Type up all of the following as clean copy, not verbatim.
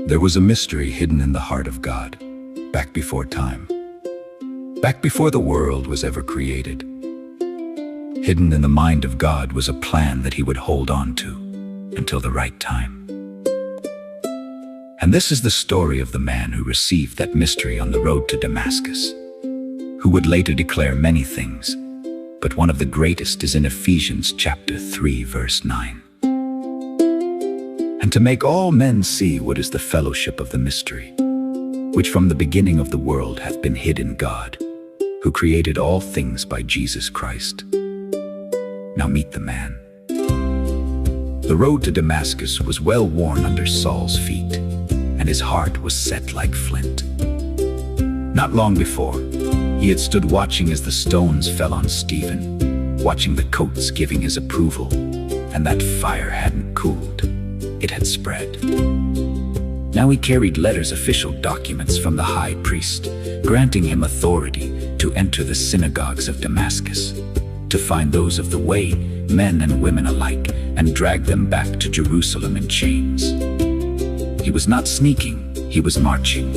There was a mystery hidden in the heart of God, back before time, back before the world was ever created. Hidden in the mind of God was a plan that he would hold on to until the right time. And this is the story of the man who received that mystery on the road to Damascus, who would later declare many things, but one of the greatest is in Ephesians chapter 3, verse 9. And to make all men see what is the fellowship of the mystery, which from the beginning of the world hath been hid in God, who created all things by Jesus Christ. Now meet the man. The road to Damascus was well worn under Saul's feet, and his heart was set like flint. Not long before, he had stood watching as the stones fell on Stephen, watching the coats giving his approval, and that fire hadn't cooled. It had spread. Now he carried letters, official documents from the high priest, granting him authority to enter the synagogues of Damascus, to find those of the way, men and women alike, and drag them back to Jerusalem in chains. He was not sneaking, he was marching.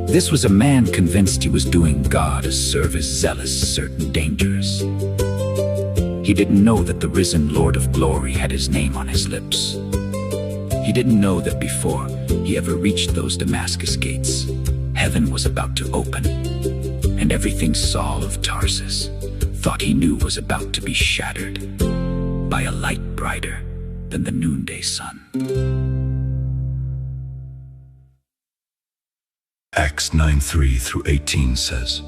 This was a man convinced he was doing God a service, zealous, certain dangers. He didn't know that the risen Lord of glory had his name on his lips. He didn't know that before he ever reached those Damascus gates, heaven was about to open, and everything Saul of Tarsus thought he knew was about to be shattered by a light brighter than the noonday sun. Acts 9:3-18 says,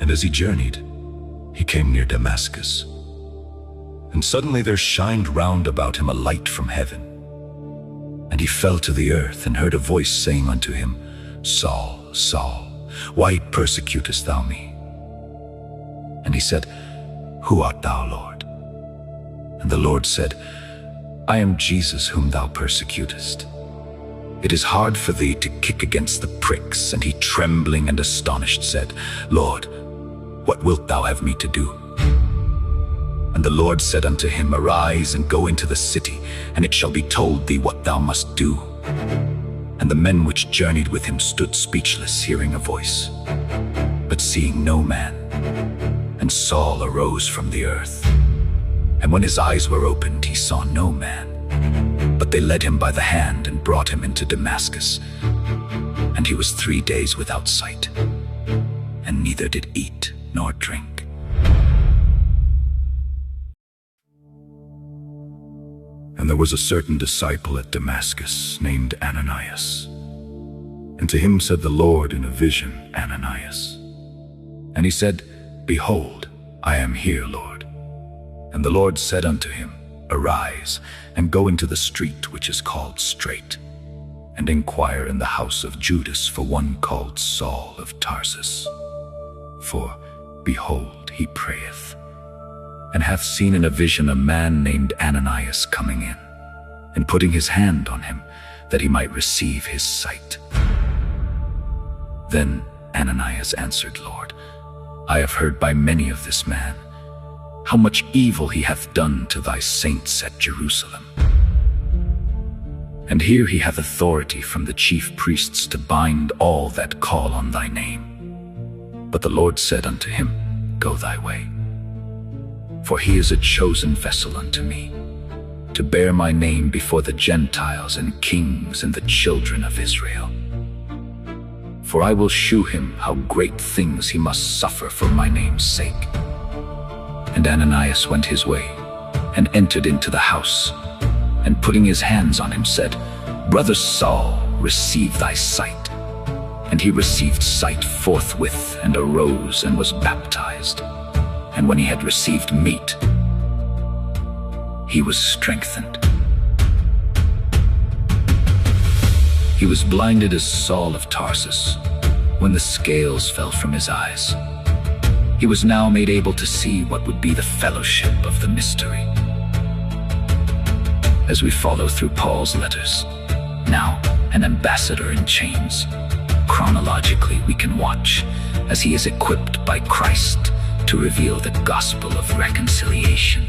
And as he journeyed, he came near Damascus. And suddenly there shined round about him a light from heaven. And he fell to the earth, and heard a voice saying unto him, Saul, Saul, why persecutest thou me? And he said, Who art thou, Lord? And the Lord said, I am Jesus whom thou persecutest. It is hard for thee to kick against the pricks. And he, trembling and astonished, said, Lord, what wilt thou have me to do? And the Lord said unto him, Arise and go into the city, and it shall be told thee what thou must do. And the men which journeyed with him stood speechless, hearing a voice, but seeing no man. And Saul arose from the earth, and when his eyes were opened, he saw no man. But they led him by the hand and brought him into Damascus. And he was 3 days without sight, and neither did eat nor drink. And there was a certain disciple at Damascus named Ananias. And to him said the Lord in a vision, Ananias. And he said, Behold, I am here, Lord. And the Lord said unto him, Arise, and go into the street which is called Straight, and inquire in the house of Judas for one called Saul of Tarsus. For, behold, he prayeth, and hath seen in a vision a man named Ananias coming in, and putting his hand on him, that he might receive his sight. Then Ananias answered, Lord, I have heard by many of this man, how much evil he hath done to thy saints at Jerusalem. And here he hath authority from the chief priests to bind all that call on thy name. But the Lord said unto him, Go thy way. For he is a chosen vessel unto me, to bear my name before the Gentiles and kings and the children of Israel. For I will shew him how great things he must suffer for my name's sake. And Ananias went his way, and entered into the house, and putting his hands on him said, Brother Saul, receive thy sight. And he received sight forthwith, and arose, and was baptized. And when he had received meat, he was strengthened. He was blinded as Saul of Tarsus, when the scales fell from his eyes. He was now made able to see what would be the fellowship of the mystery. As we follow through Paul's letters, now an ambassador in chains, chronologically we can watch as he is equipped by Christ to reveal the gospel of reconciliation.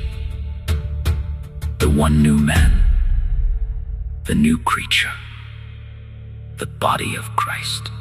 The one new man, the new creature, the body of Christ.